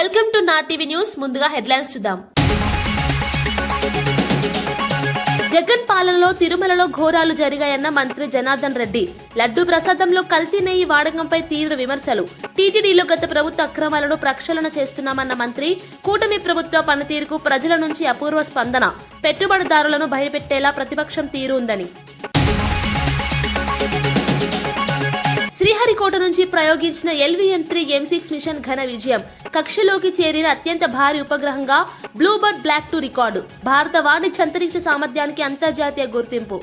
Welcome to నా TV news. ముందుగా headlines చూద్దాం. జగన్ పాలనలో తిరుమలలో ఘోరాలు జరిగాయన్న మంత్రి జనార్దన్ రెడ్డి. లడ్డూ ప్రసాదంలో కల్తీ నెయ్యి వాడకంపై తీవ్ర విమర్శలు. టీటీడీలో గత ప్రభుత్వ అక్రమాలను ప్రక్షాళన చేస్తున్నామన్న మంత్రి. కూటమి ప్రభుత్వ పనితీరుకు ప్రజల నుంచి అపూర్వ స్పందన. పెట్టుబడిదారులను భయపెట్టేలా ప్రతిపక్షం తీరు ఉందని. శ్రీహరికోట నుంచి ప్రయోగించిన LVM-3 M6 మిషన్ ఘన విజయం. కక్షలోకి చేరిన అత్యంత భారీ ఉపగ్రహంగా బ్లూబర్డ్ బ్లాక్ 2 రికార్డు. భారత వాణిజ్య అంతరిక్ష సామర్థ్యానికి అంతర్జాతీయ గుర్తింపు.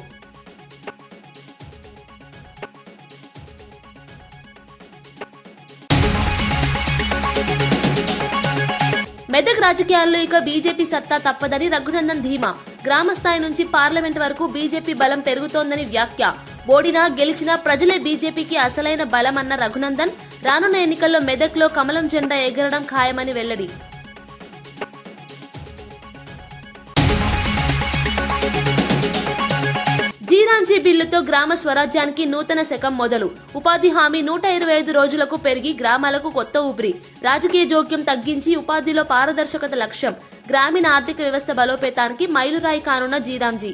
మెదక్ రాజకీయాల్లో ఇక బీజేపీ సత్తా తప్పదని రఘునందన్ ధీమా. గ్రామ స్థాయి నుంచి పార్లమెంట్ వరకు బీజేపీ బలం పెరుగుతోందని వ్యాఖ్య. ఓడినా గెలిచినా ప్రజలే బీజేపీకి అసలైన బలమన్న రఘునందన్. రానున్న ఎన్నికల్లో మెదక్లో కమలం జెండా ఎగరడం ఖాయమని వెల్లడి. జీరాంజీ బిల్లుతో గ్రామ స్వరాజ్యానికి నూతన శకం మొదలు. ఉపాధి హామీ 125 రోజులకు పెరిగి గ్రామాలకు కొత్త ఊపిరి. రాజకీయ జోక్యం తగ్గించి ఉపాధిలో పారదర్శకత లక్ష్యం. గ్రామీణ ఆర్థిక వ్యవస్థ బలోపేతానికి మైలురాయి కానున్న జీరాంజీ.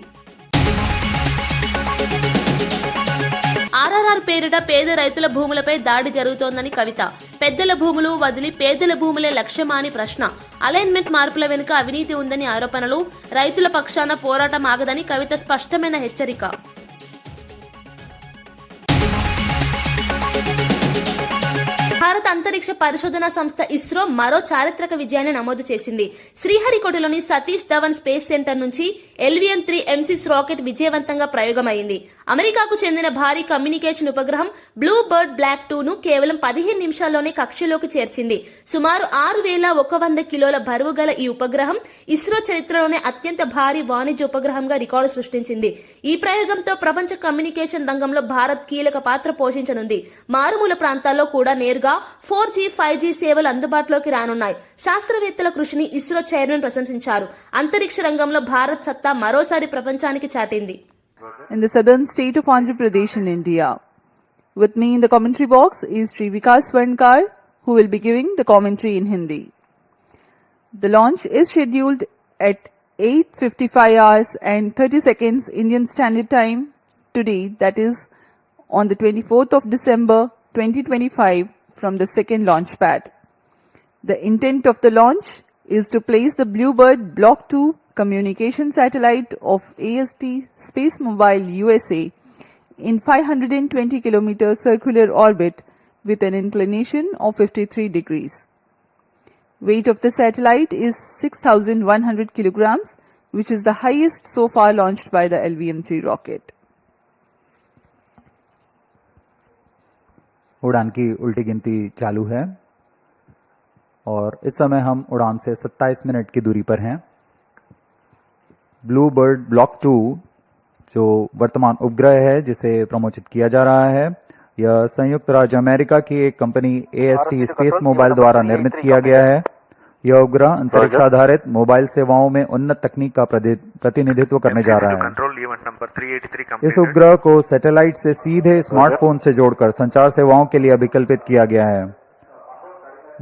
RRR పేరిట పేద రైతుల భూములపై దాడి జరుగుతోందని కవిత. పెద్దల భూములు వదిలి పేదల భూములే లక్ష్యమా అని ప్రశ్న. అలైన్మెంట్ మార్పుల వెనుక అవినీతి ఉందని ఆరోపణలు. రైతుల పక్షాన పోరాటం ఆగదని కవిత స్పష్టమైన హెచ్చరిక. భారత అంతరిక్ష పరిశోధన సంస్థ ఇస్రో మరో చారిత్రక విజయాన్ని నమోదు చేసింది. శ్రీహరికోటలోని సతీష్ ధవన్ స్పేస్ సెంటర్ నుంచి LVM-3 M6 రాకెట్ విజయవంతంగా ప్రయోగమైంది. అమెరికాకు చెందిన భారీ కమ్యూనికేషన్ ఉపగ్రహం బ్లూ బర్డ్ బ్లాక్ 2ను కేవలం 15 నిమిషాల్లోనే కక్షలోకి చేర్చింది. సుమారు 6100 కిలోల బరువు గల ఈ ఉపగ్రహం ఇస్రో చరిత్రలోనే అత్యంత భారీ వాణిజ్య ఉపగ్రహంగా రికార్డు సృష్టించింది. ఈ ప్రయోగంతో ప్రపంచ కమ్యూనికేషన్ రంగంలో భారత్ కీలక పాత్ర పోషించనుంది. మారుమూల ప్రాంతాల్లో కూడా నేరుగా 4G, 5G సేవలు అందుబాటులోకి రానున్నాయి. శాస్త్రవేత్తల కృషిని ఇస్రో చైర్మన్ ప్రశంసించారు. అంతరిక్ష రంగంలో భారత్ సత్తా మరోసారి ప్రపంచానికి చాటింది. In the southern state of Andhra Pradesh in India. With me in the commentary box is Sri Vikas Swarnkar, who will be giving the commentary in Hindi. The launch is scheduled at 8:55 hours and 30 seconds Indian Standard Time today, that is on the 24th of December 2025 from the second launch pad. The intent of the launch is to place the Bluebird Block 2 communication satellite of AST Space Mobile USA in 520 km circular orbit with an inclination of 53 degrees. Weight of the satellite is 6,100 kilograms, which is the highest so far launched by the LVM-3 rocket. उड़ान की उल्टी गिनती चालू है और इस समय हम उड़ान से 27 मिनट की दूरी पर हैं. ब्लू बर्ड ब्लॉक 2 जो वर्तमान उपग्रह है जिसे प्रमोचित किया जा रहा है, यह संयुक्त राज्य अमेरिका की एक कंपनी AST स्पेस मोबाइल द्वारा निर्मित किया गया है. यह उपग्रह अंतरिक्ष आधारित मोबाइल सेवाओं में उन्नत तकनीक का प्रतिनिधित्व करने जा रहा है. इस उपग्रह को सैटेलाइट से सीधे स्मार्टफोन से जोड़कर संचार सेवाओं के लिए अभिकल्पित किया गया है.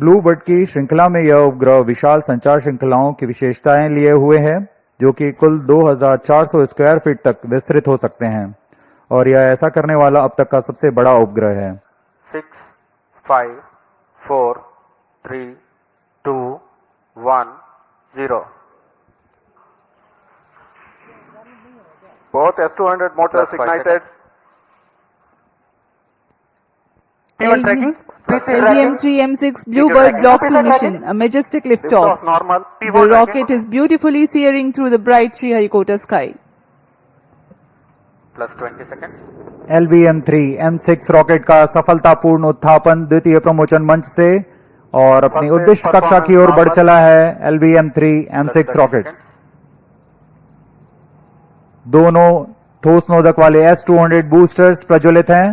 ब्लू बर्ड की श्रृंखला में यह उपग्रह विशाल संचार श्रृंखलाओं की विशेषताएं लिए हुए है, जो कि कुल 2400 स्क्वायर फीट तक विस्तृत हो सकते हैं और यह ऐसा करने वाला अब तक का सबसे बड़ा उपग्रह है. 6, 5, 4, 3, 2, 1, 0. Both S200 motors ignited. LVM-3 M6 Bluebird Block 2 mission, a majestic liftoff. The rocket is beautifully searing through the bright Sriharikota sky. Plus 20 seconds. LVM-3 M6 rocket का सफलतापूर्ण उत्थापन द्वितीय प्रमोचन मंच से और अपनी उद्दिष्ट कक्षा की ओर बढ़ चला है. LVM-3 M6 रॉकेट दोनों ठोस नोदक वाले S200 बूस्टर्स प्रज्वलित हैं.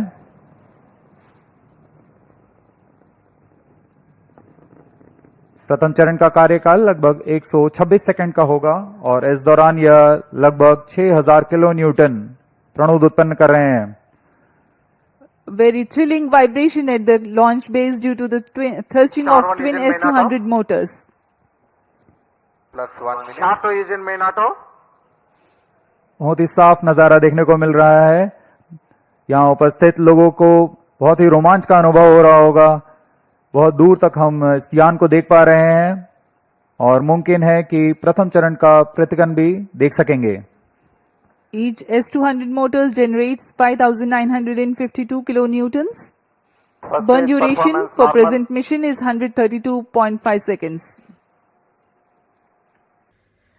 प्रथम चरण का कार्यकाल लगभग 126 सेकंड का होगा और इस दौरान यह लगभग 6000 किलो न्यूटन प्रणोद उत्पन्न कर रहे हैं. very thrilling vibration at the launch base due to the thrusting Star of one twin is in main auto. S200 motors. Plus 1 minute. Sharto is in main auto. बहुत ही साफ नजारा देखने को मिल रहा है। यहाँ उपस्थित लोगों को बहुत ही रोमांच का अनुभव हो रहा होगा। बहुत दूर तक हम इस यान को देख पा रहे हैं और मुमकिन है कि प्रथम चरण का प्रतिगन भी देख सकेंगे। Each S200 motors generates 5,952 kilonewtons. First Burn stage duration performance for normal. present mission is 132.5 seconds.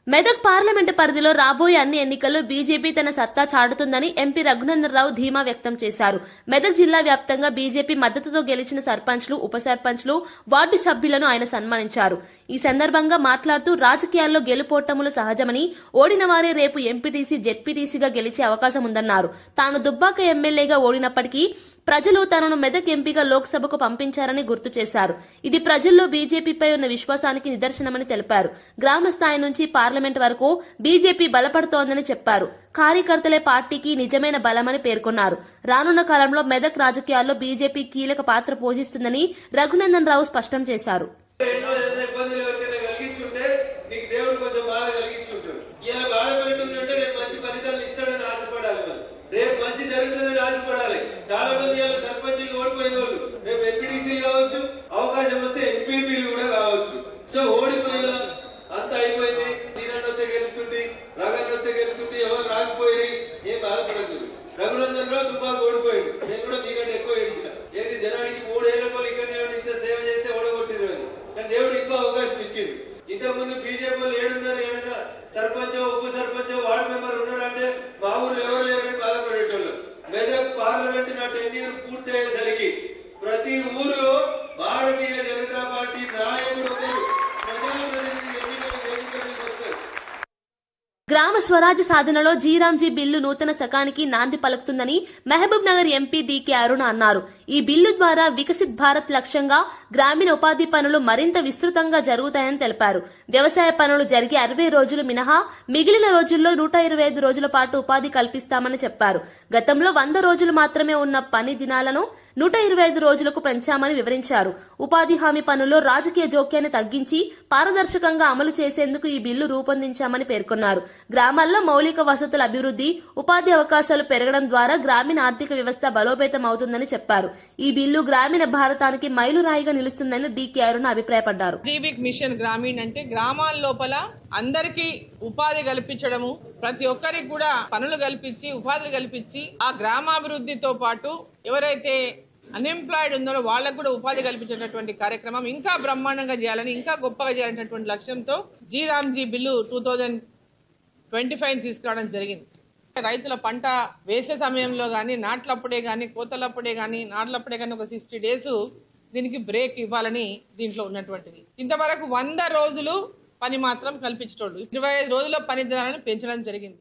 Medak parliament పరిధిలో రాబోయే అన్ని ఎన్నికల్లో బీజేపీ తన సత్తా చాటుతుందని ఎంపీ రఘునందన్ రావు ధీమా వ్యక్తం చేశారు. మెదక్ జిల్లా వ్యాప్తంగా బీజేపీ మద్దతుతో గెలిచిన సర్పంచ్లు, ఉప సర్పంచ్లు, వార్డు సభ్యులను ఆయన సన్మానించారు. ఈ సందర్భంగా మాట్లాడుతూ రాజకీయాల్లో గెలుపోటములు సహజమని, ఓడిన వారే రేపు ఎంపీటీసీ, జెడ్పీటీసీగా గెలిచే అవకాశం ఉందన్నారు. తాను దుబ్బాక ఎమ్మెల్యేగా ఓడినప్పటికీ ప్రజలు తనను మెదక్ ఎంపీగా లోక్సభకు పంపించారని గుర్తు చేశారు. ఇది ప్రజల్లో బీజేపీపై ఉన్న విశ్వాసానికి నిదర్శనమని తెలిపారు. గ్రామ స్థాయి నుంచి పార్లమెంట్ వరకు బీజేపీ బలపడుతోందని చెప్పారు. కార్యకర్తలే పార్టీకి నిజమైన బలమని పేర్కొన్నారు. రానున్న కాలంలో మెదక్ రాజకీయాల్లో బీజేపీ కీలక పాత్ర పోషిస్తుందని రఘునందన్ రావు స్పష్టం చేశారు. ఇబ్బందులు ఎవరికైనా కలిగించుంటే నీకు దేవుడు కొంచెం బాధ కలిగించుంటాడు. ఇలా బాధ పెడుతుంటే రేపు మంచి ఫలితాలు ఇస్తాడని ఆశపడాలి. మనం రేపు మంచి జరుగుతుందని ఆశపడాలి. చాలా మంది ఇలా సర్పంచులు ఓడిపోయిన వాళ్ళు రేపు ఎంపీటీసీలు కావచ్చు, అవకాశం వస్తే ఎంపీపీలు కూడా కావచ్చు. సో ఓడిపోయిన అంత అయిపోయింది. దీనన్నొత్తే గెలుతుంది, రగన్నొత్తే గెలుతుంది, ఎవరు రాకపోయి ఏం బాధపడదు. రఘునందన్ రావు దుబ్బాక ఓడిపోయాడు. నేను కూడా మీకంటే ఎక్కువ ఏడిచిన. ఏది జనానికి 3 ఏళ్ల కోలు ఇక్కడ ఇంత సేవ చేస్తే ఓడగొట్టిరు. కానీ దేవుడు ఎక్కువ అవకాశం ఇచ్చింది. ఇంతకుముందు బీజేపీ ఏడున్నా సర్పంచ్, ఉప సర్పంచ్, వార్డు మెంబర్ ఉన్నాడంటే మా ఊర్లో ఎవరు లేరని బాధపడేటోళ్ళు. మెదక్ పార్లమెంట్ నా 10 ఇయర్ పూర్తయ్యేసరికి ప్రతి ఊర్లో భారతీయ జనతా పార్టీ నాయకుడు ఒకరు ప్రజాప్రతినిధి ఎన్నికలు వేదికలకు వస్తారు. గ్రామ స్వరాజ్య సాధనలో జీరాంజీ బిల్లు నూతన శకానికి నాంది పలుకుతుందని మహబూబ్ నగర్ ఎంపీ డీకే అరుణ అన్నారు. ఈ బిల్లు ద్వారా వికసిత్ భారత్ లక్ష్యంగా గ్రామీణ ఉపాధి పనులు మరింత విస్తృతంగా జరుగుతాయని తెలిపారు. వ్యవసాయ పనులు జరిగే 60 రోజులు మినహా మిగిలిన రోజుల్లో 125 రోజుల పాటు ఉపాధి కల్పిస్తామని చెప్పారు. గతంలో 100 రోజులు మాత్రమే ఉన్న పని దినాలను 125 రోజులకు పెంచామని వివరించారు. ఉపాధి హామీ పనుల్లో రాజకీయ జోక్యాన్ని తగ్గించి పారదర్శకంగా అమలు చేసేందుకు ఈ బిల్లు రూపొందించామని పేర్కొన్నారు. గ్రామాల్లో మౌలిక వసతుల అభివృద్ధి, ఉపాధి అవకాశాలు పెరగడం ద్వారా గ్రామీణ ఆర్థిక వ్యవస్థ బలోపేతం అవుతుందని చెప్పారు. ఈ బిల్లు గ్రామీణ భారతానికి మైలురాయిగా నిలుస్తుందని డీకే అరుణ అభిప్రాయపడ్డారు. జీవిక్ మిషన్ గ్రామీణ్ అంటే గ్రామాల లోపల అందరికీ ఉపాధి కల్పించడము, ప్రతి ఒక్కరికి కూడా పనులు కల్పించి ఉపాధి కల్పించి ఆ గ్రామాభివృద్ధితో పాటు ఎవరైతే అన్ఎంప్లాయిడ్ ఉన్నారో వాళ్ళకు కూడా ఉపాధి కల్పించేటటువంటి కార్యక్రమం ఇంకా బ్రహ్మాండంగా చేయాలని, ఇంకా గొప్పగా చేయాలనేటువంటి లక్ష్యంతో జీరాంజీ బిల్లు 2025 తీసుకురావడం జరిగింది. రైతుల పంట వేసే సమయంలో గానీ, నాట్లప్పుడే గానీ, కోతలప్పుడే గానీ, నాట్లప్పుడే గానీ ఒక 60 డేస్ దీనికి బ్రేక్ ఇవ్వాలని దీంట్లో ఉన్నటువంటిది. ఇంతవరకు 100 రోజులు పని మాత్రం కల్పించేటోళ్ళు 25 రోజుల పని దినాలను పెంచడం జరిగింది.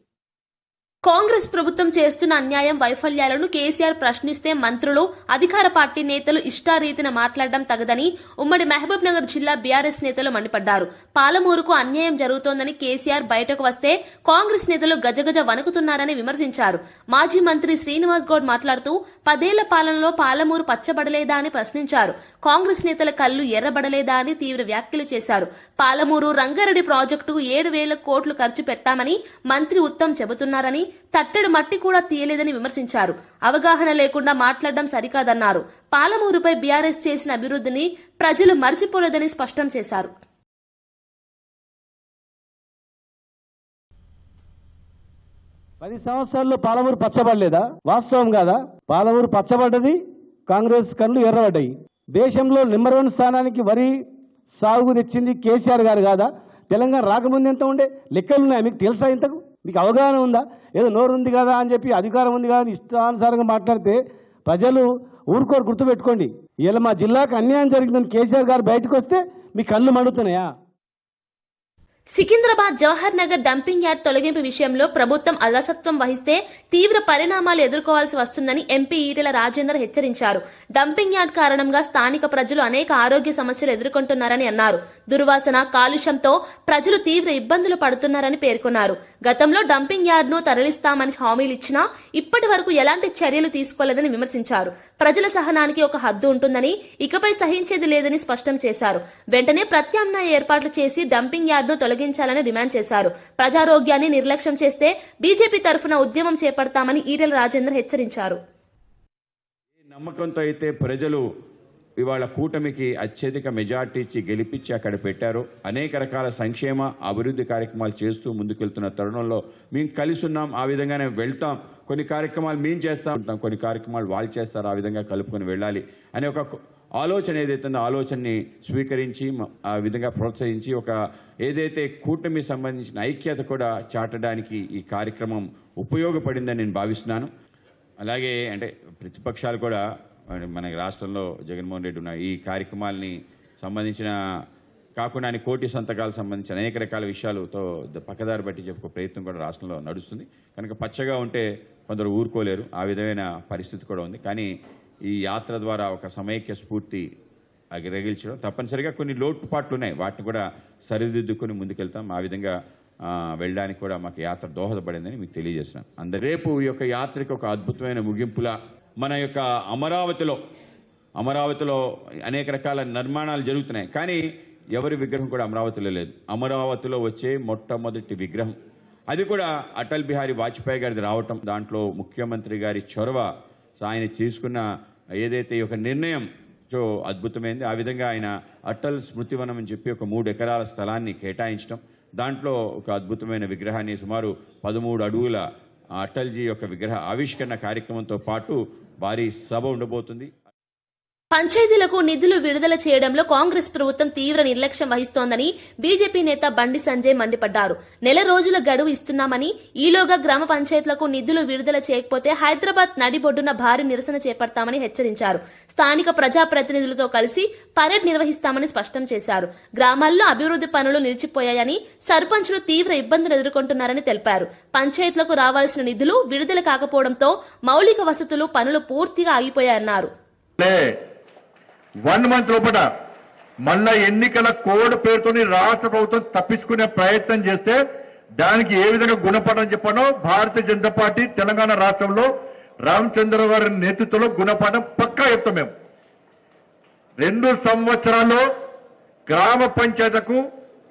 కాంగ్రెస్ ప్రభుత్వం చేస్తున్న అన్యాయం, వైఫల్యాలను కేసీఆర్ ప్రశ్నిస్తే మంత్రులు, అధికార పార్టీ నేతలు ఇష్టారీతిన మాట్లాడడం తగదని ఉమ్మడి మహబూబ్ నగర్ జిల్లా బీఆర్ఎస్ నేతలు మండిపడ్డారు. పాలమూరుకు అన్యాయం జరుగుతోందని కేసీఆర్ బయటకు వస్తే కాంగ్రెస్ నేతలు గజగజ వణుకుతున్నారని విమర్శించారు. మాజీ మంత్రి శ్రీనివాస్ గౌడ్ మాట్లాడుతూ 10 ఏళ్ల పాలనలో పాలమూరు పచ్చబడలేదా అని ప్రశ్నించారు. కాంగ్రెస్ నేతల కళ్లు ఎర్రబడలేదా అని తీవ్ర వ్యాఖ్యలు చేశారు. పాలమూరు రంగారెడ్డి ప్రాజెక్టుకు 7,000 కోట్లు ఖర్చు పెట్టామని మంత్రి ఉత్తమ్ చెబుతున్నారని, తట్టెడు మట్టి కూడా తీయలేదని విమర్శించారు. అవగాహన లేకుండా మాట్లాడడం సరికాదన్నారు. పాలమూరుపై బీఆర్ఎస్ చేసిన అభివృద్ధిని ప్రజలు మర్చిపోలేదని స్పష్టం చేశారు. 10 సంవత్సరాల్లో పాలమూరు పచ్చబడలేదా? వాస్తవం కాదా? పాలమూరు పచ్చబడ్డది, కాంగ్రెస్ కళ్ళు ఎర్రబడ్డాయి. దేశంలో నెంబర్ 1 స్థానానికి వరి సాగు తెచ్చింది కేసీఆర్ గారు కాదా? తెలంగాణ రాకముందు ఎంత ఉండే లెక్కలు ఉన్నాయి మీకు తెలుసా? ఇంతకు మీకు అవగాహన ఉందా? ఏదో నోరు ఉంది కదా అని చెప్పి, అధికారం ఉంది కదా ఇష్టానుసారంగా మాట్లాడితే ప్రజలు ఊరుకోరు. గుర్తుపెట్టుకోండి, ఇలా మా జిల్లాకు అన్యాయం జరిగిందని కేసీఆర్ గారు బయటకు వస్తే మీ కళ్ళు మండుతున్నాయా? సికింద్రాబాద్ జవహర్ నగర్ డంపింగ్ యార్డ్ తొలగింపు విషయంలో ప్రభుత్వం అలసత్వం వహిస్తే తీవ్ర పరిణామాలు ఎదుర్కోవాల్సి వస్తుందని ఎంపీ ఈటెల రాజేందర్ హెచ్చరించారు. డంపింగ్ యార్డ్ కారణంగా స్థానిక ప్రజలు అనేక ఆరోగ్య సమస్యలు ఎదుర్కొంటున్నారని అన్నారు. దుర్వాసన, కాలుష్యంతో ప్రజలు తీవ్ర ఇబ్బందులు పడుతున్నారని పేర్కొన్నారు. గతంలో డంపింగ్ యార్డ్ ను తరలిస్తామని హామీలిచ్చినా ఇప్పటి వరకు ఎలాంటి చర్యలు తీసుకోలేదని విమర్శించారు. ప్రజల సహనానికి ఒక హద్దు ఉంటుందని, ఇకపై సహించేది లేదని స్పష్టం చేశారు. వెంటనే ప్రత్యామ్నాయ ఏర్పాట్లు చేసి డంపింగ్ యార్డ్ను తొలగించాలని డిమాండ్ చేశారు. ప్రజారోగ్యాన్ని నిర్లక్ష్యం చేస్తే బీజేపీ తరఫున ఉద్యమం చేపడతామని ఈటెల రాజేందర్ హెచ్చరించారు. నమ్మకంతో అయితే ప్రజలు ఇవాళ కూటమికి అత్యధిక మెజార్టీ ఇచ్చి గెలిపించి అక్కడ పెట్టారు. అనేక రకాల సంక్షేమ అభివృద్ధి కార్యక్రమాలు చేస్తూ ముందుకెళ్తున్న తరుణంలో మేము కలిసి ఉన్నాం. ఆ విధంగానే వెళ్తాం. కొన్ని కార్యక్రమాలు మేము చేస్తాం, కొన్ని కార్యక్రమాలు వాళ్ళు చేస్తారు. ఆ విధంగా కలుపుకొని వెళ్ళాలి అనే ఒక ఆలోచన ఏదైతుందో ఆలోచనని స్వీకరించి ఆ విధంగా ప్రోత్సహించి ఒక ఏదైతే కూటమి సంబంధించిన ఐక్యత కూడా చాటడానికి ఈ కార్యక్రమం ఉపయోగపడిందని నేను భావిస్తున్నాను. అలాగే అంటే ప్రతిపక్షాలు కూడా మన రాష్ట్రంలో జగన్మోహన్ రెడ్డి ఉన్న ఈ కార్యక్రమాలని సంబంధించిన కాకుండా కోటి సంతకాలకు సంబంధించిన అనేక రకాల విషయాలతో పక్కదారి బట్టి చెప్పుకో ప్రయత్నం కూడా రాష్ట్రంలో నడుస్తుంది. కనుక పచ్చగా ఉంటే కొందరు ఊరుకోలేరు. ఆ విధమైన పరిస్థితి కూడా ఉంది. కానీ ఈ యాత్ర ద్వారా ఒక సమైక్య స్ఫూర్తి రగిల్చడం తప్పనిసరిగా కొన్ని లోటుపాట్లు ఉన్నాయి. వాటిని కూడా సరిదిద్దుకొని ముందుకెళ్తాం. ఆ విధంగా వెళ్ళడానికి కూడా మాకు యాత్ర దోహదపడిందని మీకు తెలియజేస్తున్నాను. రేపు ఈ యొక్క యాత్రకి ఒక అద్భుతమైన ముగింపులా మన యొక్క అమరావతిలో అనేక రకాల నిర్మాణాలు జరుగుతున్నాయి. కానీ ఎవరి విగ్రహం కూడా అమరావతిలో లేదు. అమరావతిలో వచ్చే మొట్టమొదటి విగ్రహం అది కూడా అటల్ బిహారీ వాజ్పేయి గారిది రావటం, దాంట్లో ముఖ్యమంత్రి గారి చొరవ, ఆయన తీసుకున్న ఏదైతే ఒక నిర్ణయం అద్భుతమైంది. ఆ విధంగా ఆయన అటల్ స్మృతివనం అని చెప్పి ఒక 3 ఎకరాల స్థలాన్ని కేటాయించడం, దాంట్లో ఒక అద్భుతమైన విగ్రహాన్ని సుమారు 13 అడుగుల అటల్జీ యొక్క విగ్రహ ఆవిష్కరణ కార్యక్రమంతో పాటు భారీ సభ ఉండబోతుంది. పంచాయతీలకు నిధులు విడుదల చేయడంలో కాంగ్రెస్ ప్రభుత్వం తీవ్ర నిర్లక్ష్యం వహిస్తోందని బీజేపీ నేత బండి సంజయ్ మండిపడ్డారు. నెల రోజుల గడువు ఇస్తున్నామని, ఈలోగా గ్రామ పంచాయతీలకు నిధులు విడుదల చేయకపోతే హైదరాబాద్ నడిబొడ్డున భారీ నిరసన చేపడతామని హెచ్చరించారు. స్థానిక ప్రజాప్రతినిధులతో కలిసి పరేడ్ నిర్వహిస్తామని స్పష్టం చేశారు. గ్రామాల్లో అభివృద్ధి పనులు నిలిచిపోయాయని, సర్పంచులు తీవ్ర ఇబ్బందులు ఎదుర్కొంటున్నారని తెలిపారు. పంచాయతీలకు రావాల్సిన నిధులు విడుదల కాకపోవడంతో మౌలిక వసతులు పనులు పూర్తిగా ఆగిపోయాయన్నారు. 1 మంత్ లోపల మళ్ళా ఎన్నికల కోడ్ పేరుతోని రాష్ట్ర ప్రభుత్వం తప్పించుకునే ప్రయత్నం చేస్తే దానికి ఏ విధంగా గుణపాఠం చెప్పానో భారతీయ జనతా పార్టీ తెలంగాణ రాష్ట్రంలో రామచంద్ర గారి నేతృత్వంలో గుణపాఠం పక్కా చెప్తాం. మేము 2 సంవత్సరాల్లో గ్రామ పంచాయతీలకు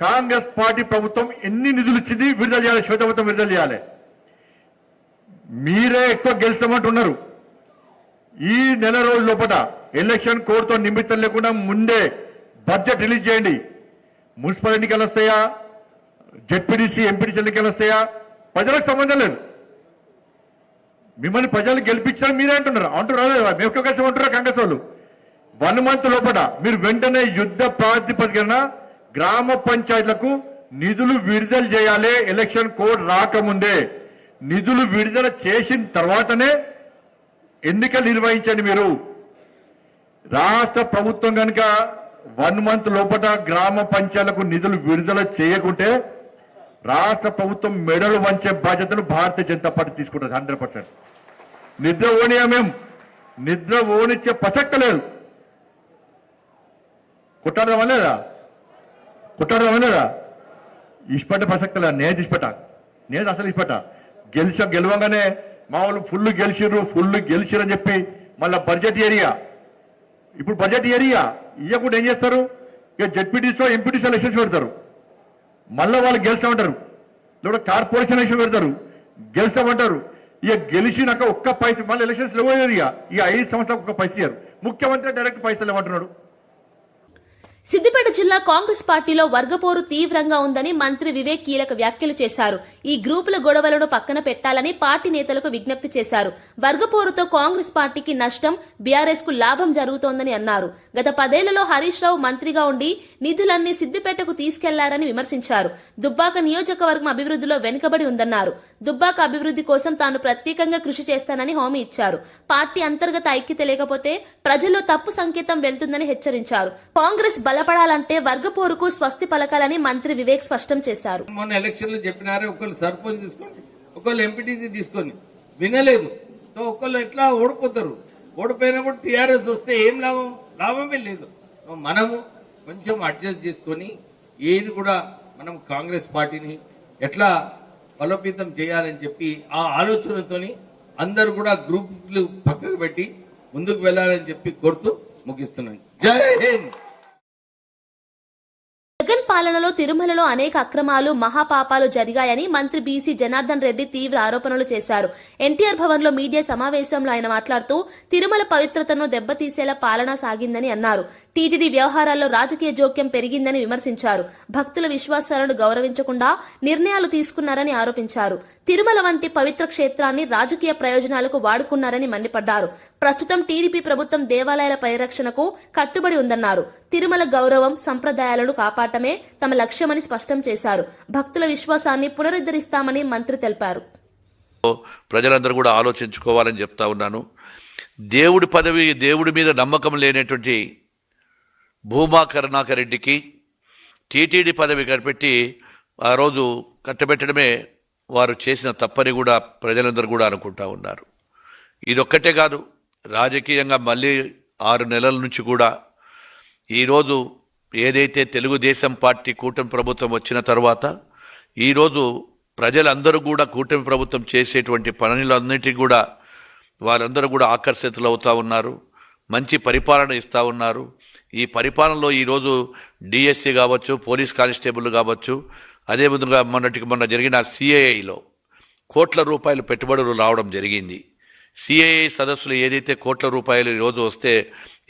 కాంగ్రెస్ పార్టీ ప్రభుత్వం ఎన్ని నిధులు ఇచ్చింది విడుదల చేయాలి, శ్వేతపత్రం విడుదల చేయాలి. మీరే ఎక్కువ గెలుస్తామంటున్నారు. ఈ నెల రోజుల లోపల ఎలక్షన్ కోడ్తో నిమిత్తం లేకుండా ముందే బడ్జెట్ రిలీజ్ చేయండి. మున్సిపల్ ఎన్నికలు వస్తాయా, జెడ్పీటీసీ ఎంపీటీసీ ఎన్నికలు వస్తాయా, ప్రజలకు సంబంధం లేదు. మిమ్మల్ని ప్రజలు గెలిపించాలని మీరే అంటున్నారు. మేము కలిసి అంటున్నారు కాంగ్రెస్ వాళ్ళు. 1 మంత్ లోపల మీరు వెంటనే యుద్ధ ప్రాతిపదికన గ్రామ పంచాయతీలకు నిధులు విడుదల చేయాలి. ఎలక్షన్ కోడ్ రాకముందే నిధులు విడుదల చేసిన తర్వాతనే ఎన్నికలు నిర్వహించండి. మీరు రాష్ట్ర ప్రభుత్వం కనుక 1 మంత్ లోపల గ్రామ పంచాయతీలకు నిధులు విడుదల చేయకుంటే రాష్ట్ర ప్రభుత్వం మెడలు వంచే బాధ్యతను భారతీయ జనతా పార్టీ తీసుకుంటుంది 100%. నిద్ర ఓనియా మేము నిద్ర ఓనిచ్చే ప్రసక్తి లేదు. కొట్టాడదామా లేదా ఇష్టపడ్డ ప్రసక్తి లేదు. నేను అసలు ఇష్టపడ్డా గెలవంగానే మా వాళ్ళు ఫుల్ గెలిచిరు అని చెప్పి మళ్ళీ బడ్జెట్ ఏరియా ఇవ్వకుండా ఏం చేస్తారు? ఇక జెడ్పీటీసో ఎంపీటీసో ఎలక్షన్స్ పెడతారు. మళ్ళీ వాళ్ళు గెలుస్తామంటారు. లేదా కార్పొరేషన్ ఎలక్షన్ పెడతారు, గెలుస్తామంటారు. ఇక గెలిచినాక ఒక్క పైసలు మళ్ళీ ఎలక్షన్స్ ఇవ్వలేదు. ఇక 5 సంవత్సరాలకు ఒక్క పైసలు ఇయ్యారు. ముఖ్యమంత్రి డైరెక్ట్ పైసలు ఇవ్వమంటున్నాడు. సిద్దిపేట జిల్లా కాంగ్రెస్ పార్టీలో వర్గపోరు తీవ్రంగా ఉందని మంత్రి వివేక్ కీలక వ్యాఖ్యలు చేశారు. ఈ గ్రూపుల గొడవలను పక్కన పెట్టాలని పార్టీ నేతలకు విజ్ఞప్తి చేశారు. వర్గపోరుతో కాంగ్రెస్ పార్టీకి నష్టం, బీఆర్ఎస్ కు లాభం జరుగుతోందని అన్నారు. గత 10 ఏళ్లలో హరీష్ రావు మంత్రిగా ఉండి నిధులన్నీ సిద్దిపేటకు తీసుకెళ్లారని విమర్శించారు. దుబ్బాక నియోజకవర్గం అభివృద్ధిలో వెనుకబడి ఉందన్నారు. దుబ్బాక అభివృద్ధి కోసం తాను ప్రత్యేకంగా కృషి చేస్తానని హామీ ఇచ్చారు. పార్టీ అంతర్గత ఐక్యత లేకపోతే ప్రజల్లో తప్పు సంకేతం వెళ్తుందని హెచ్చరించారు. కాంగ్రెస్ బలపడాలంటే వర్గపోరుకు స్వస్తి పలకాలని మంత్రి వివేక్ స్పష్టం చేశారు. మొన్న ఎలక్షన్లు చెప్పినారే, ఒకళ్ళు సర్పంచ్ తీసుకోండి, ఒకళ్ళు ఎంపీటీసీ తీసుకొని వినలేదు. సో ఒకళ్ళు ఎట్లా ఓడిపోతారు. ఓడిపోయినప్పుడు టీఆర్ఎస్ వస్తే ఏం లాభమే లేదు. మనము కొంచెం అడ్జస్ట్ చేసుకొని ఏది కూడా మనం కాంగ్రెస్ పార్టీని ఎట్లా బలోపేతం చేయాలని చెప్పి ఆ ఆలోచనతోని అందరూ కూడా గ్రూపులు పక్కకు పెట్టి ముందుకు వెళ్ళాలని చెప్పి కోరుతూ ముగిస్తున్నాను. జై హింద్. జగన్ పాలనలో తిరుమలలో అనేక అక్రమాలు మహాపాపాలు జరిగాయని మంత్రి బీసీ జనార్దన్ రెడ్డి తీవ్ర ఆరోపణలు చేశారు. ఎన్టీఆర్ భవన్ లో మీడియా సమావేశంలో ఆయన మాట్లాడుతూ తిరుమల పవిత్రతను దెబ్బతీసేలా పాలన సాగిందని అన్నారు. టీటీడీ వ్యవహారాల్లో రాజకీయ జోక్యం పెరిగిందని విమర్శించారు. భక్తుల విశ్వాసాలను గౌరవించకుండా నిర్ణయాలు తీసుకున్నారని ఆరోపించారు. తిరుమల వంటి పవిత్ర క్షేత్రాన్ని రాజకీయ ప్రయోజనాలకు వాడుకున్నారని మండిపడ్డారు. ప్రస్తుతం టీడీపీ ప్రభుత్వం దేవాలయాల పరిరక్షణకు కట్టుబడి ఉందన్నారు. తిరుమల గౌరవం సంప్రదాయాలను కాపాడటమే తమ లక్ష్యమని స్పష్టం చేశారు. భక్తుల విశ్వాసాన్ని పునరుద్ధరిస్తామని మంత్రి తెలిపారు. ప్రజలందరూ కూడా ఆలోచించుకోవాలని చెప్తా ఉన్నాను. దేవుడి పదవి, దేవుడి మీద నమ్మకం లేనటువంటి భూమా కరుణాకర్ రెడ్డికి టీటీడీ పదవి కనిపెట్టి ఆ రోజు కట్టబెట్టడమే వారు చేసిన తప్పని కూడా ప్రజలందరూ కూడా అనుకుంటా ఉన్నారు. ఇదొక్కటే కాదు, రాజకీయంగా మళ్ళీ 6 నెలల నుంచి కూడా ఈరోజు ఏదైతే తెలుగుదేశం పార్టీ కూటమి ప్రభుత్వం వచ్చిన తర్వాత ఈరోజు ప్రజలందరూ కూడా కూటమి ప్రభుత్వం చేసేటువంటి పనులన్నిటికీ కూడా వారందరూ కూడా ఆకర్షితులు అవుతూ ఉన్నారు. మంచి పరిపాలన ఇస్తూ ఉన్నారు. ఈ పరిపాలనలో ఈరోజు డిఎస్సి కావచ్చు, పోలీస్ కానిస్టేబుల్ కావచ్చు, అదేవిధంగా మొన్న జరిగిన సిఐఐలో కోట్ల రూపాయలు పెట్టుబడులు రావడం జరిగింది. సిఐఐ సదస్సులు ఏదైతే కోట్ల రూపాయలు ఈరోజు వస్తే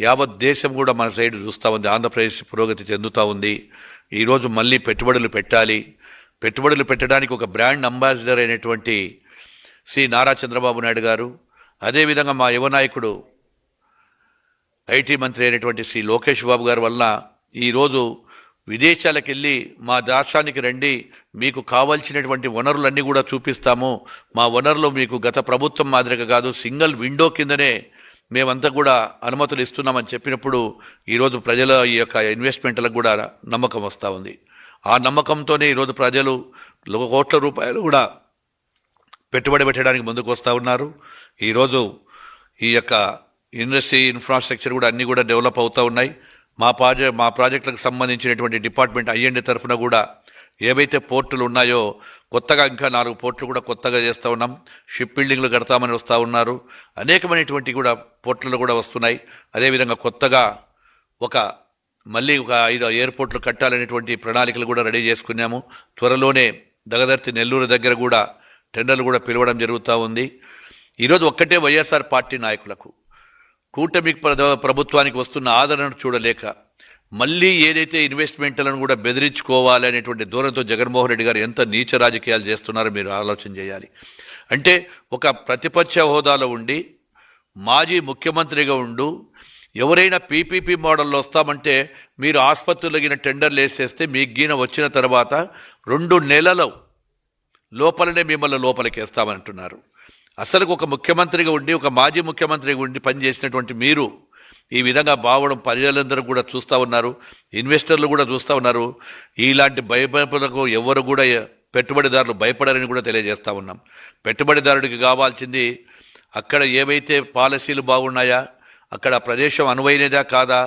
యావత్ దేశం కూడా మన సైడ్ చూస్తూ ఉంది. ఆంధ్రప్రదేశ్ పురోగతి చెందుతూ ఉంది. ఈరోజు మళ్ళీ పెట్టుబడులు పెట్టాలి. పెట్టుబడులు పెట్టడానికి ఒక బ్రాండ్ అంబాసిడర్ అయినటువంటి శ్రీ నారా చంద్రబాబు నాయుడు గారు, అదేవిధంగా మా యువ నాయకుడు ఐటీ మంత్రి అయినటువంటి శ్రీ లోకేష్ బాబు గారి వల్ల ఈరోజు విదేశాలకు వెళ్ళి మా రాష్ట్రానికి రండి, మీకు కావాల్సినటువంటి వనరులన్నీ కూడా చూపిస్తాము, మా వనరులు మీకు గత ప్రభుత్వం మాదిరిగా కాదు, సింగిల్ విండో కిందనే మేమంతా కూడా అనుమతులు ఇస్తున్నామని చెప్పినప్పుడు ఈరోజు ప్రజల ఈ యొక్క ఇన్వెస్ట్మెంట్లకు కూడా నమ్మకం వస్తూ ఉంది. ఆ నమ్మకంతోనే ఈరోజు ప్రజలు కోట్ల రూపాయలు కూడా పెట్టుబడి పెట్టడానికి ముందుకు వస్తూ ఉన్నారు. ఈరోజు ఈ యొక్క ఇండస్ట్రీ ఇన్ఫ్రాస్ట్రక్చర్ కూడా అన్నీ కూడా డెవలప్ అవుతూ ఉన్నాయి. మా ప్రాజెక్టులకు సంబంధించినటువంటి డిపార్ట్మెంట్ ఐఎండి తరఫున కూడా ఏవైతే పోర్టులు ఉన్నాయో కొత్తగా ఇంకా 4 పోర్టులు కూడా కొత్తగా చేస్తూ ఉన్నాం. షిప్ బిల్డింగ్లు కడతామని వస్తూ ఉన్నారు. అనేకమైనటువంటి కూడా పోర్టులు కూడా వస్తున్నాయి. అదేవిధంగా కొత్తగా మళ్ళీ ఒక 5 ఎయిర్పోర్ట్లు కట్టాలనేటువంటి ప్రణాళికలు కూడా రెడీ చేసుకున్నాము. త్వరలోనే దగదర్తి నెల్లూరు దగ్గర కూడా టెండర్లు కూడా పిలవడం జరుగుతూ ఉంది. ఈరోజు ఒక్కటే వైఎస్ఆర్ పార్టీ నాయకులకు కూటమి ప్రభుత్వానికి వస్తున్న ఆదరణను చూడలేక మళ్ళీ ఏదైతే ఇన్వెస్ట్మెంట్లను కూడా బెదిరించుకోవాలి అనేటువంటి దూరంతో జగన్మోహన్ రెడ్డి గారు ఎంత నీచ రాజకీయాలు చేస్తున్నారో మీరు ఆలోచన చేయాలి. అంటే ఒక ప్రతిపక్ష హోదాలో ఉండి మాజీ ముఖ్యమంత్రిగా ఉండు ఎవరైనా పీపీపీ మోడల్లో వస్తామంటే మీరు ఆసుపత్రులగిన టెండర్లు వేసేస్తే మీకు గీన వచ్చిన తర్వాత 2 నెలల లోపలనే మిమ్మల్ని లోపలికి వేస్తామంటున్నారు. అసలు ఒక ముఖ్యమంత్రిగా ఉండి, ఒక మాజీ ముఖ్యమంత్రిగా ఉండి పనిచేసినటువంటి మీరు ఈ విధంగా బావడం ప్రజలందరూ కూడా చూస్తూ ఉన్నారు. ఇన్వెస్టర్లు కూడా చూస్తూ ఉన్నారు. ఇలాంటి భయపడకు ఎవరు కూడా పెట్టుబడిదారులు భయపడారని కూడా తెలియజేస్తూ ఉన్నాం. పెట్టుబడిదారుడికి కావాల్సింది అక్కడ ఏవైతే పాలసీలు బాగున్నాయా, అక్కడ ప్రదేశం అనువైనదా కాదా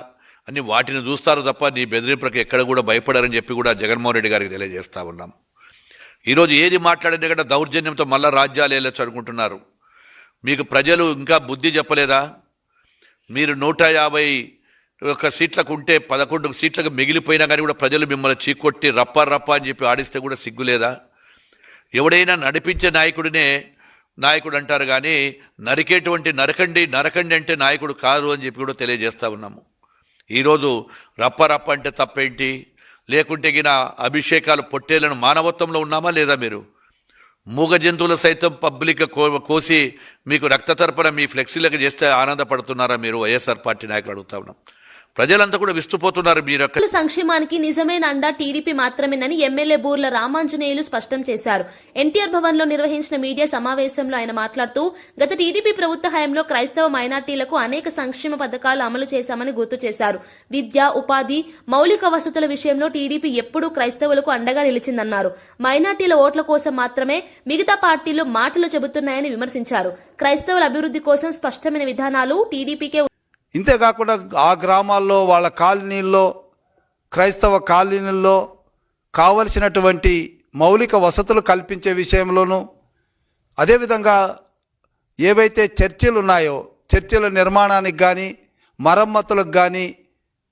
అని వాటిని చూస్తారు తప్ప నీ బెదిరింపులకు ఎక్కడ కూడా భయపడారని చెప్పి కూడా జగన్మోహన్ రెడ్డి గారికి తెలియజేస్తూ ఉన్నాం. ఈరోజు ఏది మాట్లాడినా కూడా దౌర్జన్యంతో మళ్ళా రాజ్యాలు వెళ్ళొచ్చు అనుకుంటున్నారు. మీకు ప్రజలు ఇంకా బుద్ధి చెప్పలేదా? మీరు 151 సీట్లకు ఉంటే 11 సీట్లకు మిగిలిపోయినా కానీ కూడా ప్రజలు మిమ్మల్ని చీకొట్టి రప్ప అని చెప్పి ఆడిస్తే కూడా సిగ్గులేదా? ఎవడైనా నడిపించే నాయకుడు అంటారు కానీ నరికేటువంటి నరకండి అంటే నాయకుడు కాదు అని చెప్పి కూడా తెలియజేస్తూ ఉన్నాము. ఈరోజు రప్ప అంటే తప్పేంటి? లేకుంటే గిన అభిషేకాలు పొట్టేళ్లను మానవత్వంలో ఉన్నామా లేదా? మీరు మూగ జంతువులు సైతం పబ్లిక్ కోసి మీకు రక్త తర్పణ మీ ఫ్లెక్సీలకు చేస్తే ఆనందపడుతున్నారా మీరు? వైఎస్ఆర్ పార్టీ నాయకులు అడుగుతా ఉన్నాం. ప్రజలంతా కూడా విస్తుపోతున్నారు. మీరు సంక్షేమానికి నిజమైన అండా టీడీపీ మాత్రమేనని ఎమ్మెల్యే బూర్ల రామాంజనేయులు స్పష్టం చేశారు. ఎన్టీఆర్ భవన్ లో నిర్వహించిన మీడియా సమావేశంలో ఆయన మాట్లాడుతూ గత టీడీపీ ప్రభుత్వ హయాంలో క్రైస్తవ మైనార్టీలకు అనేక సంక్షేమ పథకాలు అమలు చేశామని గుర్తు చేశారు. విద్య, ఉపాధి, మౌలిక వసతుల విషయంలో టీడీపీ ఎప్పుడూ క్రైస్తవులకు అండగా నిలిచిందన్నారు. మైనార్టీల ఓట్ల కోసం మాత్రమే మిగతా పార్టీలు మాటలు చెబుతున్నాయని విమర్శించారు. క్రైస్తవుల అభివృద్ధి కోసం స్పష్టమైన విధానాలు టీడీపీకే. ఇంతేకాకుండా ఆ గ్రామాల్లో వాళ్ళ కాలనీల్లో, క్రైస్తవ కాలనీల్లో కావలసినటువంటి మౌలిక వసతులు కల్పించే విషయంలోనూ, అదేవిధంగా ఏవైతే చర్చిలు ఉన్నాయో చర్చిల నిర్మాణానికి కానీ మరమ్మతులకు కానీ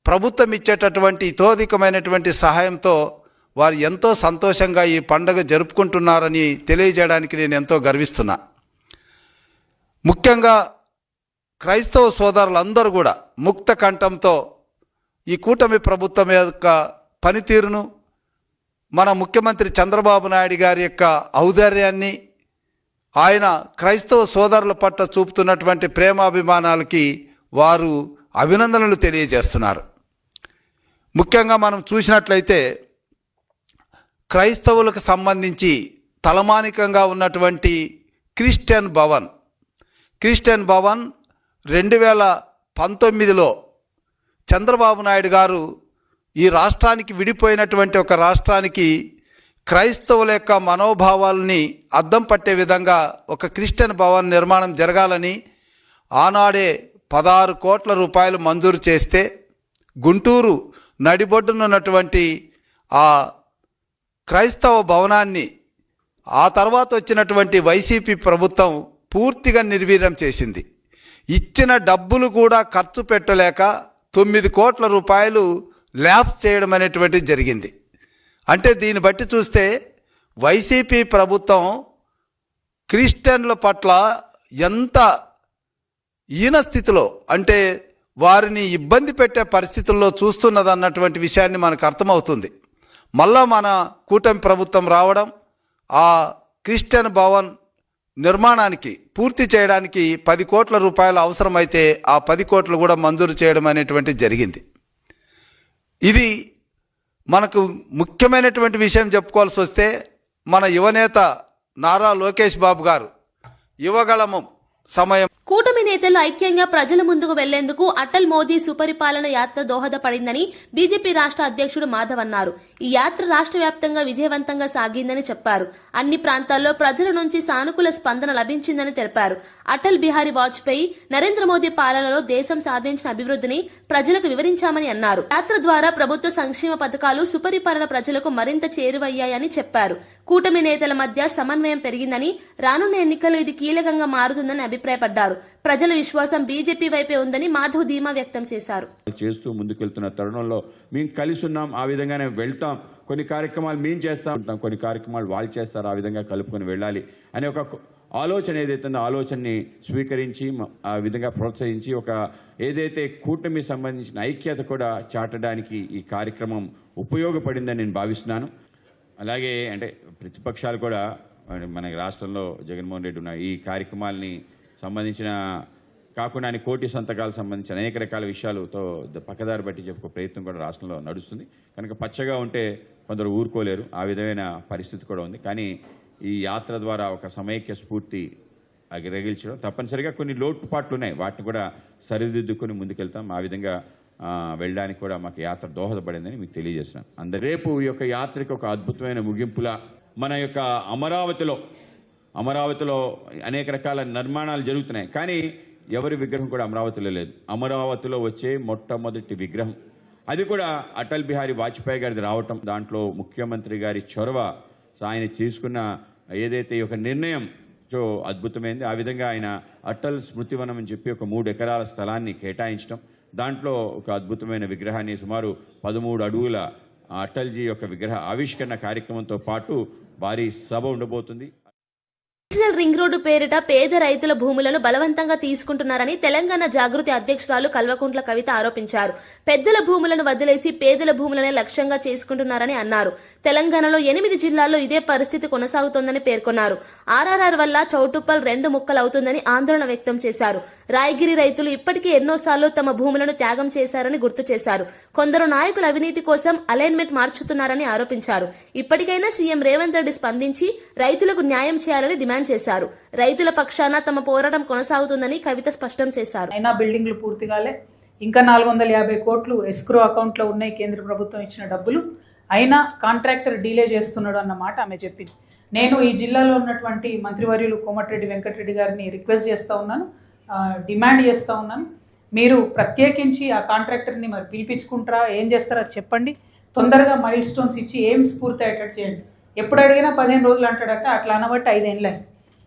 ప్రభుత్వం ఇచ్చేటటువంటి ఇతోధికమైనటువంటి సహాయంతో వారు ఎంతో సంతోషంగా ఈ పండుగ జరుపుకుంటున్నారని తెలియజేయడానికి నేను ఎంతో గర్విస్తున్నా. ముఖ్యంగా క్రైస్తవ సోదరులందరూ కూడా ముక్త కంఠంతో ఈ కూటమి ప్రభుత్వం యొక్క పనితీరును, మన ముఖ్యమంత్రి చంద్రబాబు నాయుడు గారి యొక్క ఔదార్యాన్ని, ఆయన క్రైస్తవ సోదరుల పట్ల చూపుతున్నటువంటి ప్రేమాభిమానాలకి వారు అభినందనలు తెలియజేస్తున్నారు. ముఖ్యంగా మనం చూసినట్లయితే క్రైస్తవులకు సంబంధించి తలమానికంగా ఉన్నటువంటి క్రిస్టియన్ భవన్ 2019లో చంద్రబాబు నాయుడు గారు ఈ రాష్ట్రానికి విడిపోయినటువంటి ఒక రాష్ట్రానికి క్రైస్తవుల యొక్క మనోభావాలని అద్దం పట్టే విధంగా ఒక క్రిస్టియన్ భవన్ నిర్మాణం జరగాలని ఆనాడే 16 కోట్ల రూపాయలు మంజూరు చేస్తే గుంటూరు నడిబొడ్డునున్నటువంటి ఆ క్రైస్తవ భవనాన్ని ఆ తర్వాత వచ్చినటువంటి వైసీపీ ప్రభుత్వం పూర్తిగా నిర్వీర్యం చేసింది. ఇచ్చిన డబ్బులు కూడా ఖర్చు పెట్టలేక 9 కోట్ల రూపాయలు ల్యాప్స్ చేయడం అనేటువంటిది జరిగింది. అంటే దీన్ని బట్టి చూస్తే వైసీపీ ప్రభుత్వం క్రిస్టియన్ల పట్ల ఎంత ఈన స్థితిలో, అంటే వారిని ఇబ్బంది పెట్టే పరిస్థితుల్లో చూస్తున్నదన్నటువంటి విషయాన్ని మనకు అర్థమవుతుంది. మళ్ళా మన కూటమి ప్రభుత్వం రావడం, ఆ క్రిస్టియన్ భవన్ నిర్మాణానికి పూర్తి చేయడానికి 10 కోట్ల రూపాయలు అవసరమైతే ఆ 10 కోట్లు కూడా మంజూరు చేయడం అనేటువంటిది జరిగింది. ఇది మనకు ముఖ్యమైనటువంటి విషయం చెప్పుకోవాల్సి వస్తే మన యువనేత నారా లోకేష్ బాబు గారు యువగళము సమయం కూటమి నేతలు ఐక్యంగా ప్రజల ముందుకు వెళ్లేందుకు అటల్ మోదీ సుపరిపాలన యాత్ర దోహదపడిందని బీజేపీ రాష్ట్ర అధ్యక్షుడు మాధవ్ అన్నారు. ఈ యాత్ర రాష్ట్ర వ్యాప్తంగా విజయవంతంగా సాగిందని చెప్పారు. అన్ని ప్రాంతాల్లో ప్రజల నుంచి సానుకూల స్పందన లభించిందని తెలిపారు. అటల్ బిహారీ వాజ్పేయి, నరేంద్ర మోదీ పాలనలో దేశం సాధించిన అభివృద్ధిని ప్రజలకు వివరించామని అన్నారు. యాత్ర ద్వారా ప్రభుత్వ సంక్షేమ పథకాలు సుపరిపాలన ప్రజలకు మరింత చేరువయ్యాయని చెప్పారు. కూటమి నేతల మధ్య సమన్వయం పెరిగిందని, రానున్న ఎన్నికల్లో ఇది కీలకంగా మారుతుందని అభిప్రాయపడ్డారు. ప్రజల విశ్వాసం బీజేపీ వైపే ఉందని మాధవ్ ధీమా వ్యక్తం చేశారు. చేస్తూ ముందుకెళ్తున్న తరుణంలో మేము కలిసి ఉన్నాం, ఆ విధంగానే వెళ్తాం. కొన్ని కార్యక్రమాలు మేము చేస్తా ఉంటాం, కొన్ని కార్యక్రమాలు వాళ్ళు చేస్తారు, ఆ విధంగా కలుపుకొని వెళ్ళాలి అనే ఒక ఆలోచన ఏదైతే ఉందో ఆలోచనని స్వీకరించి ఆ విధంగా ప్రోత్సహించి ఒక ఏదైతే కూటమి సంబంధించిన ఐక్యత కూడా చాటడానికి ఈ కార్యక్రమం ఉపయోగపడిందని నేను భావిస్తున్నాను. అలాగే అంటే ప్రతిపక్షాలు కూడా మన రాష్ట్రంలో జగన్మోహన్ రెడ్డి ఉన్న ఈ కార్యక్రమాలని సంబంధించిన కాకుండా కోటి సంతకాలకు సంబంధించిన అనేక రకాల విషయాలతో పక్కదారి బట్టి చెప్పుకో ప్రయత్నం కూడా రాష్ట్రంలో నడుస్తుంది. కనుక పచ్చగా ఉంటే కొందరు ఊరుకోలేరు, ఆ విధమైన పరిస్థితి కూడా ఉంది. కానీ ఈ యాత్ర ద్వారా ఒక సమైక్య స్ఫూర్తి రగిల్చడం తప్పనిసరిగా కొన్ని లోటుపాట్లు ఉన్నాయి, వాటిని కూడా సరిదిద్దుకొని ముందుకెళ్తాం. ఆ విధంగా వెళ్ళడానికి కూడా మాకు యాత్ర దోహదపడిందని మీకు తెలియజేస్తున్నాను. రేపు ఈ యొక్క యాత్రకి ఒక అద్భుతమైన ముగింపులా మన యొక్క అమరావతిలో అనేక రకాల నిర్మాణాలు జరుగుతున్నాయి, కానీ ఎవరి విగ్రహం కూడా అమరావతిలో లేదు. అమరావతిలో వచ్చే మొట్టమొదటి విగ్రహం అది కూడా అటల్ బిహారీ వాజ్పేయి గారిది రావటం, దాంట్లో ముఖ్యమంత్రి గారి చొరవ, ఆయన తీసుకున్న ఏదైతే ఒక నిర్ణయం అద్భుతమైంది. ఆ విధంగా ఆయన అటల్ స్మృతివనం అని చెప్పి ఒక 3 ఎకరాల స్థలాన్ని కేటాయించడం, దాంట్లో ఒక అద్భుతమైన విగ్రహాన్ని సుమారు 13 అడుగుల అటల్జీ యొక్క విగ్రహ ఆవిష్కరణ కార్యక్రమంతో పాటు భారీ సభ ఉండబోతుంది. నేషనల్ రింగ్ రోడ్డు పేరిట పేద రైతుల భూములను బలవంతంగా తీసుకుంటున్నారని తెలంగాణ జాగృతి అధ్యక్షురాలు కల్వకుంట్ల కవిత ఆరోపించారు. పెద్దల భూములను వదిలేసి పేదల భూములనే లక్ష్యంగా చేసుకుంటున్నారని అన్నారు. తెలంగాణలో 8 జిల్లాల్లో ఇదే పరిస్థితి కొనసాగుతోందని పేర్కొన్నారు. ఆర్ఆర్ఆర్ వల్ల చౌటుప్పల్ 2 ముక్కలవుతుందని ఆందోళన వ్యక్తం చేశారు. రాయగిరి రైతులు ఇప్పటికే ఎన్నోసార్లు తమ భూములను త్యాగం చేశారని గుర్తు చేశారు. కొందరు నాయకుల అవినీతి కోసం అలైన్మెంట్ మార్చుతున్నారని ఆరోపించారు. ఇప్పటికైనా సీఎం రేవంత్ రెడ్డి స్పందించి రైతులకు న్యాయం చేయాలని డిమాండ్ చేశారు. రైతుల పక్షాన తమ పోరాటం కొనసాగుతుందని కవిత స్పష్టం చేశారు. అయినా బిల్డింగ్లు పూర్తిగాలే, ఇంకా 450 కోట్లు ఎస్క్రో అకౌంట్ లో ఉన్నాయి, కేంద్ర ప్రభుత్వం ఇచ్చిన డబ్బులు. అయినా కాంట్రాక్టర్ డీలే చేస్తున్నాడు అన్నమాట ఆమె చెప్పింది. నేను ఈ జిల్లాలో ఉన్నటువంటి మంత్రివర్యులు కోమటిరెడ్డి వెంకటరెడ్డి గారిని రిక్వెస్ట్ చేస్తూ ఉన్నాను, డిమాండ్ చేస్తూ ఉన్నాను, మీరు ప్రత్యేకించి ఆ కాంట్రాక్టర్ని మరి పిలిపించుకుంటారా, ఏం చేస్తారో చెప్పండి. తొందరగా మైల్ స్టోన్స్ ఇచ్చి ఏం స్ఫూర్తి అయ్యేటట్టు చేయండి. ఎప్పుడు అడిగినా 15 రోజులు అంటాడట, అట్లా అనబట్టి 5 ఏళ్ళు.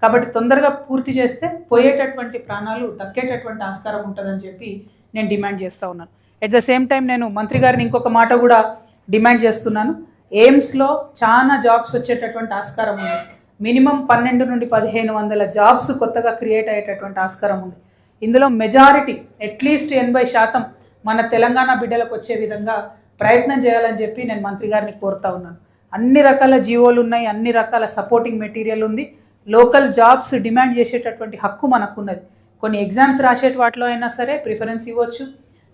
కాబట్టి తొందరగా పూర్తి చేస్తే పోయేటటువంటి ప్రాణాలు దక్కేటటువంటి ఆస్కారం ఉంటుందని చెప్పి నేను డిమాండ్ చేస్తూ ఉన్నాను. ఎట్ ద సేమ్ టైం నేను మంత్రి గారిని ఇంకొక మాట కూడా డిమాండ్ చేస్తున్నాను. ఎయిమ్స్లో చాలా జాబ్స్ వచ్చేటటువంటి ఆస్కారం ఉంది. మినిమం 12 నుండి 1500 జాబ్స్ కొత్తగా క్రియేట్ అయ్యేటటువంటి ఆస్కారం ఉంది. ఇందులో మెజారిటీ అట్లీస్ట్ 80% మన తెలంగాణ బిడ్డలకు వచ్చే విధంగా ప్రయత్నం చేయాలని చెప్పి నేను మంత్రి గారిని కోరుతా ఉన్నాను. అన్ని రకాల జీవోలు ఉన్నాయి, అన్ని రకాల సపోర్టింగ్ మెటీరియల్ ఉంది. లోకల్ జాబ్స్ డిమాండ్ చేసేటటువంటి హక్కు మనకున్నది. కొన్ని ఎగ్జామ్స్ రాసే వాటిలో అయినా సరే ప్రిఫరెన్స్ ఇవ్వచ్చు,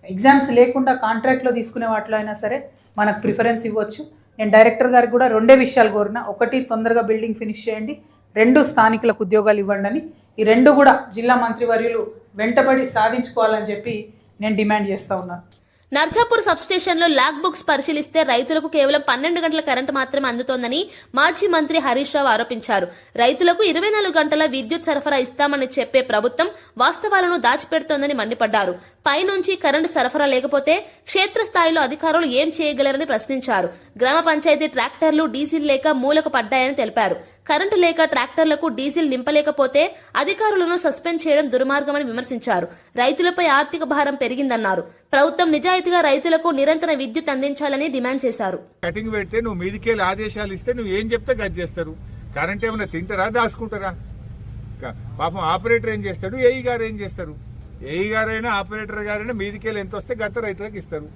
ఎగ్జామ్స్ లేకుండా కాంట్రాక్ట్లో తీసుకునే వాటిలో అయినా సరే మనకు ప్రిఫరెన్స్ ఇవ్వచ్చు. నేను డైరెక్టర్ గారికి కూడా 2 విషయాలు కోరిన. 1, తొందరగా బిల్డింగ్ ఫినిష్ చేయండి. 2, స్థానికులకు ఉద్యోగాలు ఇవ్వండి అని. ఈ 2 కూడా జిల్లా మంత్రివర్యులు వెంటబడి సాధించుకోవాలని చెప్పి నేను డిమాండ్ చేస్తూ ఉన్నాను. నర్సాపూర్ సబ్స్టేషన్లో లాగ్ బుక్స్ పరిశీలిస్తే రైతులకు కేవలం 12 గంటల కరెంటు మాత్రమే అందుతోందని మాజీ మంత్రి హరీష్ రావు ఆరోపించారు. రైతులకు 24 గంటల విద్యుత్ సరఫరా ఇస్తామని చెప్పే ప్రభుత్వం వాస్తవాలను దాచిపెడుతోందని మండిపడ్డారు. పైనుంచి కరెంటు సరఫరా లేకపోతే క్షేత్రస్థాయిలో అధికారులు ఏం చేయగలరని ప్రశ్నించారు. గ్రామ పంచాయతీ ట్రాక్టర్లు డీజిల్ లేక మూలకు పడ్డాయని తెలిపారు. కరెంటు లేక ట్రాక్టర్లకు డీజిల్ నింపలేకపోతే అధికారులను సస్పెండ్ చేయడం దుర్మార్గమని విమర్శించారు. రైతులపై ఆర్థిక భారం పెరిగిందన్నారు. ప్రభుత్వం నిజాయితీగా రైతులకు నిరంతర విద్యుత్ అందించాలని డిమాండ్ చేశారు. కటింగ్ పెడితే నువ్వు మీదికెళ్ళి ఆదేశాలు ఇస్తే నువ్వు ఏం చెప్తే గది చేస్తారు. కరెంట్ ఏమైనా తింటారా, దాచుకుంటారా? పాపం ఆపరేటర్ ఏం చేస్తాడు, ఏఈ గారు ఏం చేస్తారు? ఏఈ గారైనా ఆపరేటర్ గారైనా మీదికెళ్ళి ఎంత వస్తే గత రైతులకు ఇస్తారు.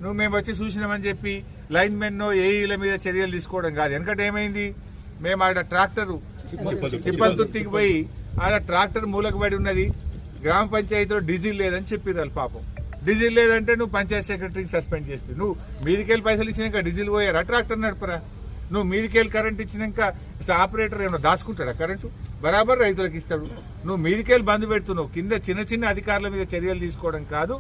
నువ్వు మేము వచ్చి చూసినామని చెప్పి లైన్ మెన్నో ఏఈల మీద చర్యలు తీసుకోవడం కాదు. ఎందుకంటే ఏమైంది, మేము ఆడ ట్రాక్టర్ చిప్పల్తుర్తికి పోయి ఆడ ట్రాక్టర్ మూలకు పడి ఉన్నది, గ్రామ పంచాయతీలో డీజిల్ లేదని చెప్పిర్రు. పాపం డీజిల్ లేదంటే నువ్వు పంచాయత్ సెక్రటరీకి సస్పెండ్ చేస్తే, నువ్వు మీదికెళ్ళి పైసలు ఇచ్చినాక డీజిల్ పోయారా, ట్రాక్టర్ నడపరా? నువ్వు మీదికెళ్ళి కరెంట్ ఇచ్చినాక ఆపరేటర్ ఏమైనా దాచుకుంటాడా కరెంటు? బరాబర్ రైతులకు ఇస్తాడు. నువ్వు మీదికెళ్ళి బంద్ పెడుతున్నావు. కింద చిన్న చిన్న అధికారుల మీద చర్యలు తీసుకోవడం కాదు,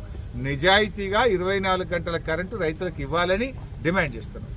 నిజాయితీగా 24 గంటల కరెంటు రైతులకు ఇవ్వాలని డిమాండ్ చేస్తున్నాం.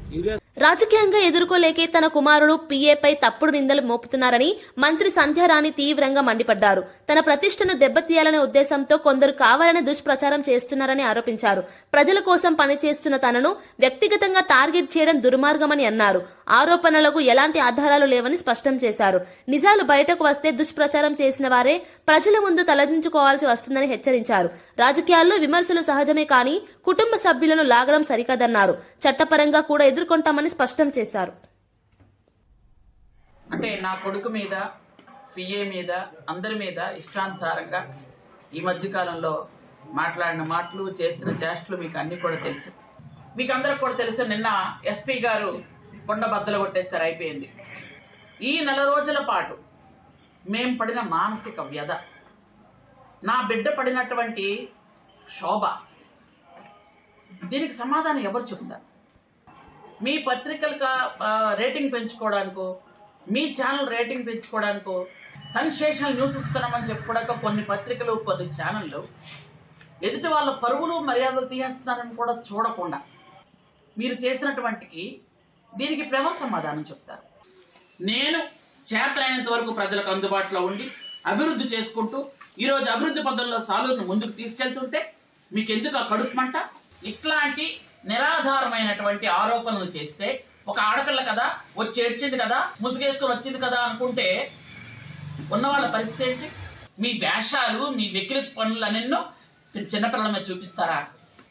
రాజకీయంగా ఎదుర్కోలేకే తన కుమారుడు పీఏపై తప్పుడు నిందలు మోపుతున్నారని మంత్రి సంధ్యారాణి తీవ్రంగా మండిపడ్డారు. తన ప్రతిష్టను దెబ్బతీయాలనే ఉద్దేశంతో కొందరు కావాలని దుష్ప్రచారం చేస్తున్నారని ఆరోపించారు. ప్రజల కోసం పనిచేస్తున్న తనను వ్యక్తిగతంగా టార్గెట్ చేయడం దుర్మార్గమని అన్నారు. ఆరోపణలకు ఎలాంటి ఆధారాలు లేవని స్పష్టం చేశారు. నిజాలు బయటకు వస్తే దుష్ప్రచారం చేసిన వారే ప్రజల ముందు తలదించుకోవాల్సి వస్తుందని హెచ్చరించారు. రాజకీయాల్లో విమర్శలు సహజమే కానీ కుటుంబ సభ్యులను లాగడం సరికాదన్నారు. చట్టపరంగా కూడా ఎదుర్కొంటామని స్పష్టం చేశారు. అంటే నా కొడుకు మీద, పిఏ మీద, అందరి మీద ఇష్టానుసారంగా ఈ మధ్యకాలంలో మాట్లాడిన మాటలు, చేసిన చేష్టలు మీకు అన్ని కూడా తెలుసు. మీకు అందరికి కూడా తెలుసు. నిన్న ఎస్పీ గారు కొండ బద్దలు కొట్టేస్తారు, అయిపోయింది. ఈ 4 రోజుల పాటు మేం పడిన మానసిక వ్యధ, నా బిడ్డ పడినటువంటి శోభ, దీనికి సమాధానం ఎవరు చెప్తారు? మీ పత్రికలకు రేటింగ్ పెంచుకోవడానికో, మీ ఛానల్ రేటింగ్ పెంచుకోవడానికో, సెన్సేషనల్ న్యూస్ ఇస్తున్నామని చెప్పుకోవడానికో కొన్ని పత్రికలు, కొన్ని ఛానళ్ళు ఎదుటి వాళ్ళ పరువులు మర్యాదలు తీసేస్తున్నారని కూడా చూడకుండా మీరు చేసినటువంటికి దీనికి ఎవరు సమాధానం చెప్తారు? నేను చేతనైనంత వరకు ప్రజలకు అందుబాటులో ఉండి అభివృద్ధి చేసుకుంటూ ఈరోజు అభివృద్ధి పద్ధతుల్లో సాలూరును ముందుకు తీసుకెళ్తుంటే మీకు ఎందుకు ఆ కడుపుమంట? ఇట్లాంటి నిరాధారమైనటువంటి ఆరోపణలు చేస్తే ఒక ఆడపిల్ల కదా, వచ్చి ఏడ్చింది కదా, ముసుగేసుకొని వచ్చింది కదా అనుకుంటే ఉన్నవాళ్ళ పరిస్థితి ఏంటి? మీ వేషాలు, మీ వెకిలి పనులనెన్నో చిన్నపిల్లల మీద చూపిస్తారా?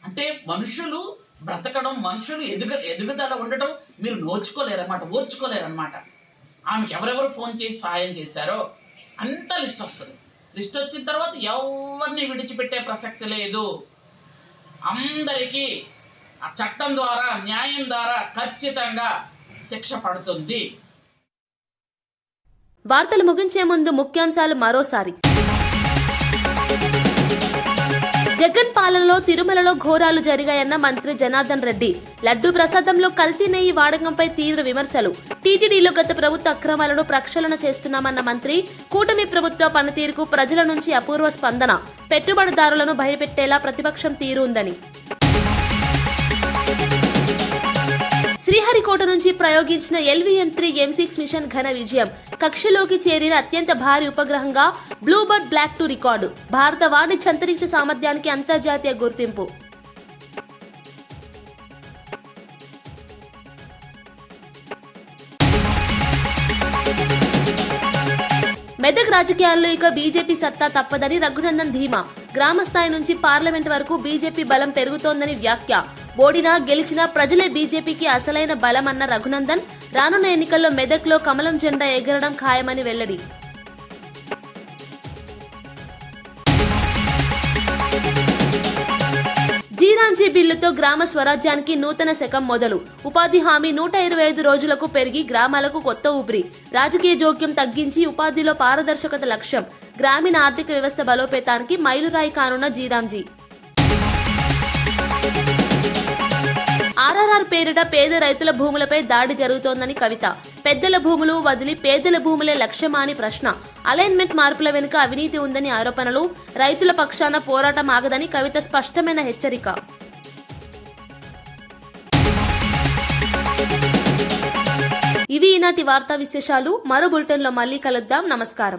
అంటే మనుషులు బ్రతకడం, మనుషులు ఎదుగుదల ఉండటం మీరు నోచుకోలేరన్నమాట, ఓర్చుకోలేరన్నమాట. ఆమెకి ఎవరెవరు ఫోన్ చేసి సహాయం చేశారో అంతా లిస్ట్ వస్తుంది. లిస్ట్ వచ్చిన తర్వాత ఎవరిని విడిచిపెట్టే ప్రసక్తి లేదు. అందరికీ ఆ చట్టం ద్వారా, న్యాయం ద్వారా ఖచ్చితంగా శిక్ష పడుతుంది. వార్తలు ముగించే ముందు ముఖ్యాంశాలు మరోసారి. జగన్ పాలనలో తిరుమలలో ఘోరాలు జరిగాయన్న మంత్రి జనార్దన్ రెడ్డి. లడ్డూ ప్రసాదంలో కల్తీ నెయ్యి వాడకంపై తీవ్ర విమర్శలు. టీటీడీలో గత ప్రభుత్వ అక్రమాలను ప్రక్షాళన చేస్తున్నామన్న మంత్రి. కూటమి ప్రభుత్వ పనితీరుకు ప్రజల నుంచి అపూర్వ స్పందన. పెట్టుబడిదారులను భయపెట్టేలా ప్రతిపక్షం తీరు ఉందని. శ్రీహరికోట నుంచి ప్రయోగించిన LVM-3 M6 మిషన్ ఘన విజయం. కక్షలోకి చేరిన అత్యంత భారీ ఉపగ్రహంగా బ్లూబర్డ్ బ్లాక్ 2 రికార్డు. భారత వాణిజ్య అంతరిక్ష సామర్థ్యానికి అంతర్జాతీయ గుర్తింపు. మెదక్ రాజకీయాల్లో ఇక బీజేపీ సత్తా తప్పదని రఘునందన్ ధీమా. గ్రామ స్థాయి నుంచి పార్లమెంట్ వరకు బీజేపీ బలం పెరుగుతోందని వ్యాఖ్య. ఓడినా గెలిచినా ప్రజలే బీజేపీకి అసలైన బలం అన్న రఘునందన్ రానున్న ఎన్నికల్లో మెదక్లో కమలం జెండా ఎగరడం ఖాయమని వెల్లడి. జీరాంజీ బిల్లుతో గ్రామ స్వరాజ్యానికి నూతన శకం మొదలు. ఉపాధి హామీ 125 రోజులకు పెరిగి గ్రామాలకు కొత్త ఊపిరి. రాజకీయ జోక్యం తగ్గించి ఉపాధిలో పారదర్శకత లక్ష్యం. గ్రామీణ ఆర్థిక వ్యవస్థ బలోపేతానికి మైలురాయి కానున్న జీరాంజీ. ఆర్ఆర్ఆర్ పేరిట పేద రైతుల భూములపై దాడి జరుగుతోందని కవిత. పెద్దల భూములు వదిలి పేదల భూములే లక్ష్యమా అని ప్రశ్న. అలైన్మెంట్ మార్పుల వెనుక అవినీతి ఉందని ఆరోపణలు. రైతుల పక్షాన పోరాటం ఆగదని కవిత స్పష్టమైన హెచ్చరిక. ఇవి ఈనాటి వార్తా విశేషాలు. మరో బులెటిన్లో మళ్ళీ కలుద్దాం. నమస్కారం.